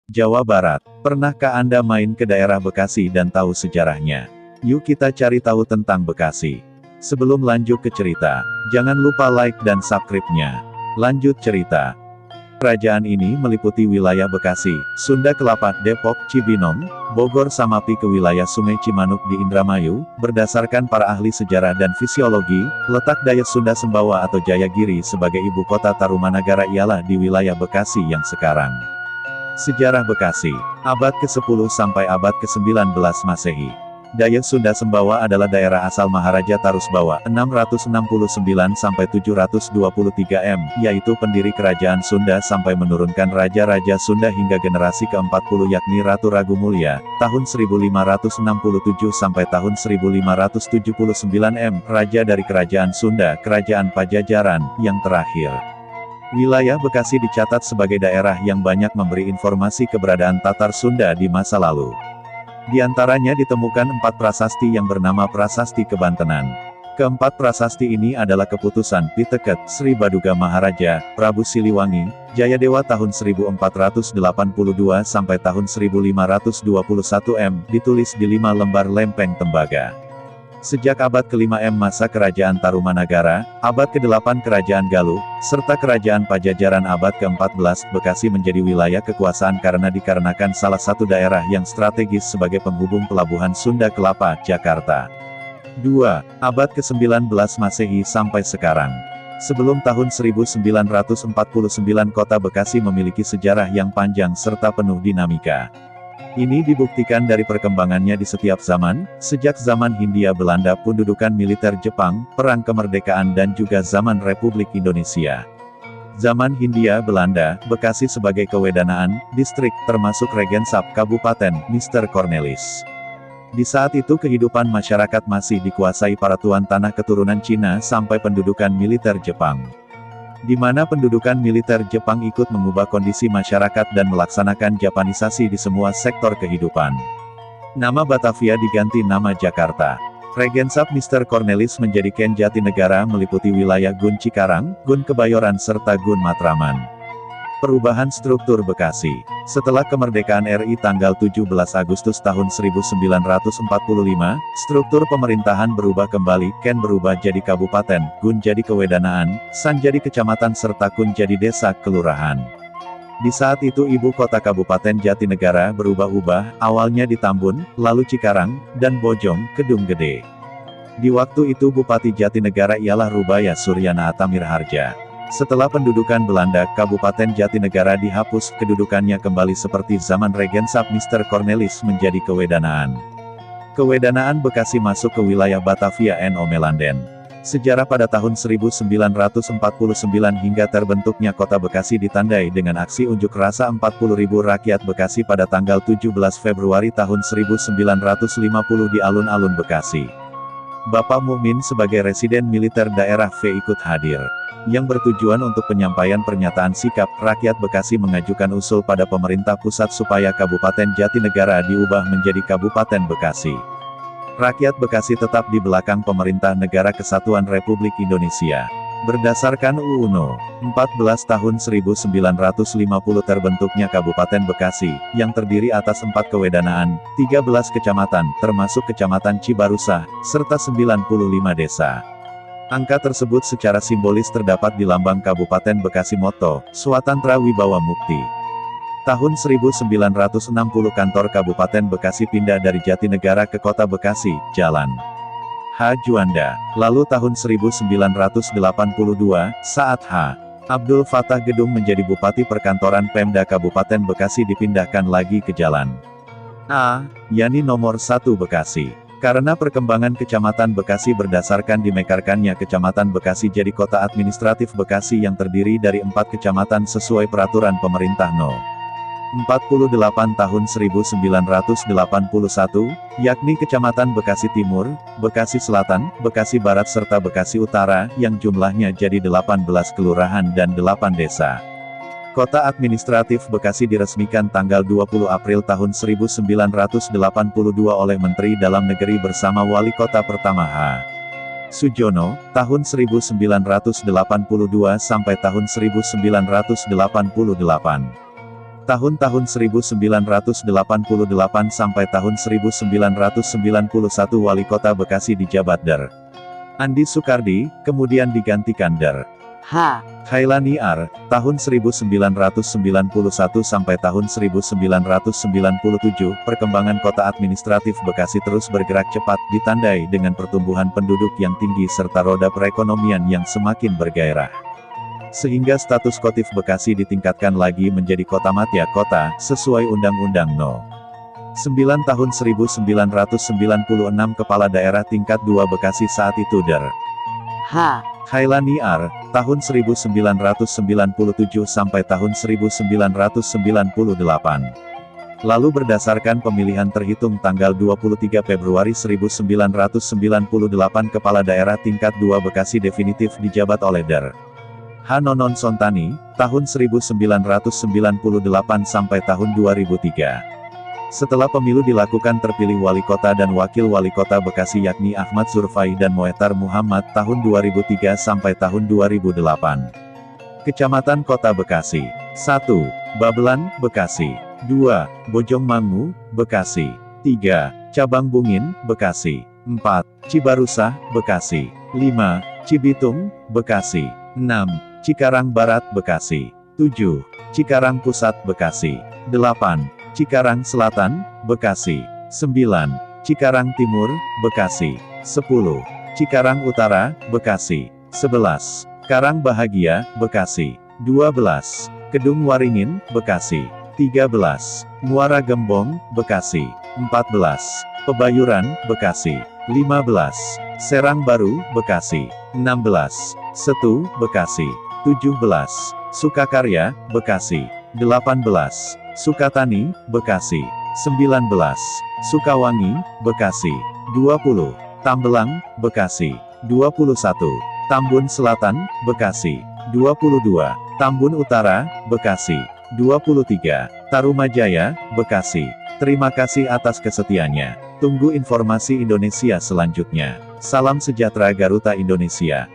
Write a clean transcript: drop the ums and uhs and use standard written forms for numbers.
Jawa Barat. Pernahkah Anda main ke daerah Bekasi dan tahu sejarahnya? Yuk kita cari tahu tentang Bekasi. Sebelum lanjut ke cerita, jangan lupa like dan subscribe-nya. Lanjut cerita. Kerajaan ini meliputi wilayah Bekasi, Sunda Kelapa, Depok, Cibinong, Bogor sama ke wilayah Sungai Cimanuk di Indramayu. Berdasarkan para ahli sejarah dan fisiologi, letak Dayat Sunda Sembawa atau Jayagiri sebagai ibu kota Tarumanagara ialah di wilayah Bekasi yang sekarang. Sejarah Bekasi, abad ke-10 sampai abad ke-19 Masehi. Dayat Sunda Sembawa adalah daerah asal Maharaja Tarusbawa, 669 sampai 723 m, yaitu pendiri kerajaan Sunda sampai menurunkan raja-raja Sunda hingga generasi ke-40 yakni Ratu Ragumulya, tahun 1567 sampai tahun 1579 m, raja dari kerajaan Sunda, kerajaan Pajajaran, yang terakhir. Wilayah Bekasi dicatat sebagai daerah yang banyak memberi informasi keberadaan Tatar Sunda di masa lalu. Di antaranya ditemukan 4 prasasti yang bernama Prasasti Kebantenan. Keempat prasasti ini adalah keputusan Piteket, Sri Baduga Maharaja, Prabu Siliwangi, Jayadewa tahun 1482 sampai tahun 1521 m, ditulis di 5 lembar lempeng tembaga. Sejak abad ke-5 m masa kerajaan Tarumanagara, abad ke-8 kerajaan Galuh, serta kerajaan Pajajaran abad ke-14, Bekasi menjadi wilayah kekuasaan dikarenakan salah satu daerah yang strategis sebagai penghubung pelabuhan Sunda Kelapa, Jakarta. 2. Abad ke-19 Masehi sampai sekarang. Sebelum tahun 1949 kota Bekasi memiliki sejarah yang panjang serta penuh dinamika. Ini dibuktikan dari perkembangannya di setiap zaman, sejak zaman Hindia Belanda, pendudukan militer Jepang, Perang Kemerdekaan dan juga zaman Republik Indonesia. Zaman Hindia Belanda, Bekasi sebagai kewedanaan, distrik, termasuk Regensap, Kabupaten, Mr. Cornelis. Di saat itu kehidupan masyarakat masih dikuasai para tuan tanah keturunan Cina sampai pendudukan militer Jepang. Di mana pendudukan militer Jepang ikut mengubah kondisi masyarakat dan melaksanakan Japanisasi di semua sektor kehidupan. Nama Batavia diganti nama Jakarta. Regensap Mr. Cornelis menjadi Ken Jatinegara meliputi wilayah Gun Cikarang, Gun Kebayoran serta Gun Matraman. Perubahan struktur Bekasi. Setelah kemerdekaan RI tanggal 17 Agustus tahun 1945, struktur pemerintahan berubah kembali, Ken berubah jadi kabupaten, Gun jadi kewedanaan, San jadi kecamatan serta Kun jadi desa, kelurahan. Di saat itu ibu kota Kabupaten Jatinegara berubah-ubah, awalnya di Tambun, lalu Cikarang, dan Bojong, Kedung Gede. Di waktu itu Bupati Jatinegara ialah Rubaya Suryana Atamirharja. Setelah pendudukan Belanda, Kabupaten Jatinegara dihapus, kedudukannya kembali seperti zaman Regensap Mr. Cornelis menjadi kewedanaan. Kewedanaan Bekasi masuk ke wilayah Batavia no Melanden. Sejarah pada tahun 1949 hingga terbentuknya kota Bekasi ditandai dengan aksi unjuk rasa 40.000 rakyat Bekasi pada tanggal 17 Februari tahun 1950 di alun-alun Bekasi. Bapak Mukmin sebagai residen militer daerah V ikut hadir. Yang bertujuan untuk penyampaian pernyataan sikap, rakyat Bekasi mengajukan usul pada pemerintah pusat supaya Kabupaten Jatinegara diubah menjadi Kabupaten Bekasi. Rakyat Bekasi tetap di belakang pemerintah Negara Kesatuan Republik Indonesia. Berdasarkan UU No. 14 tahun 1950 terbentuknya Kabupaten Bekasi, yang terdiri atas 4 kewedanaan, 13 kecamatan, termasuk Kecamatan Cibarusah, serta 95 desa. Angka tersebut secara simbolis terdapat di lambang Kabupaten Bekasi Moto, Swatantra Wibawa Mukti. Tahun 1960 kantor Kabupaten Bekasi pindah dari Jatinegara ke Kota Bekasi, Jalan H. Juanda. Lalu tahun 1982, saat H. Abdul Fatah Gedung menjadi Bupati Perkantoran Pemda Kabupaten Bekasi dipindahkan lagi ke Jalan A. Yani nomor 1 Bekasi. Karena perkembangan Kecamatan Bekasi berdasarkan dimekarkannya Kecamatan Bekasi jadi Kota Administratif Bekasi yang terdiri dari 4 kecamatan sesuai Peraturan Pemerintah No. 48 tahun 1981, yakni Kecamatan Bekasi Timur, Bekasi Selatan, Bekasi Barat serta Bekasi Utara, yang jumlahnya jadi 18 kelurahan dan 8 desa. Kota Administratif Bekasi diresmikan tanggal 20 April tahun 1982 oleh Menteri Dalam Negeri bersama Wali Kota pertama H. Sujono, tahun 1982 sampai tahun 1988. Tahun-tahun 1988 sampai tahun 1991 Wali Kota Bekasi dijabat Dr. Andi Soekardi, kemudian digantikan Dr. H. Khailani R. Tahun 1991 sampai tahun 1997, perkembangan kota administratif Bekasi terus bergerak cepat, ditandai dengan pertumbuhan penduduk yang tinggi serta roda perekonomian yang semakin bergairah. Sehingga status Kotif Bekasi ditingkatkan lagi menjadi Kota Madya Kota, sesuai Undang-Undang No. 9 Tahun 1996 Kepala Daerah Tingkat 2 Bekasi saat itu Dr. H. Khailani R. Tahun 1997 sampai tahun 1998. Lalu berdasarkan pemilihan terhitung tanggal 23 Februari 1998 Kepala Daerah Tingkat 2 Bekasi definitif dijabat oleh Dr. H. Nonon Sontani, tahun 1998 sampai tahun 2003. Setelah pemilu dilakukan terpilih Wali Kota dan Wakil Wali Kota Bekasi yakni Ahmad Zurfai dan Moetar Muhammad tahun 2003 sampai tahun 2008. Kecamatan Kota Bekasi. 1. Babelan, Bekasi. 2. Bojongmangu, Bekasi. 3. Cabang Bungin, Bekasi. 4. Cibarusah, Bekasi. 5. Cibitung, Bekasi. 6. Cikarang Barat, Bekasi. 7. Cikarang Pusat, Bekasi. 8. Cikarang Selatan, Bekasi. 9. Cikarang Timur, Bekasi. 10. Cikarang Utara, Bekasi. 11. Karang Bahagia, Bekasi. 12. Kedung Waringin, Bekasi. 13. Muara Gembong, Bekasi. 14. Pebayuran, Bekasi. 15. Serang Baru, Bekasi. 16. Setu, Bekasi. 17. Sukakarya, Bekasi. 18. Sukatani, Bekasi. 19. Sukawangi, Bekasi. 20. Tambelang, Bekasi. 21. Tambun Selatan, Bekasi. 22. Tambun Utara, Bekasi. 23. Tarumajaya, Bekasi. Terima kasih atas kesetiaannya. Tunggu informasi Indonesia selanjutnya. Salam sejahtera Garuda Indonesia.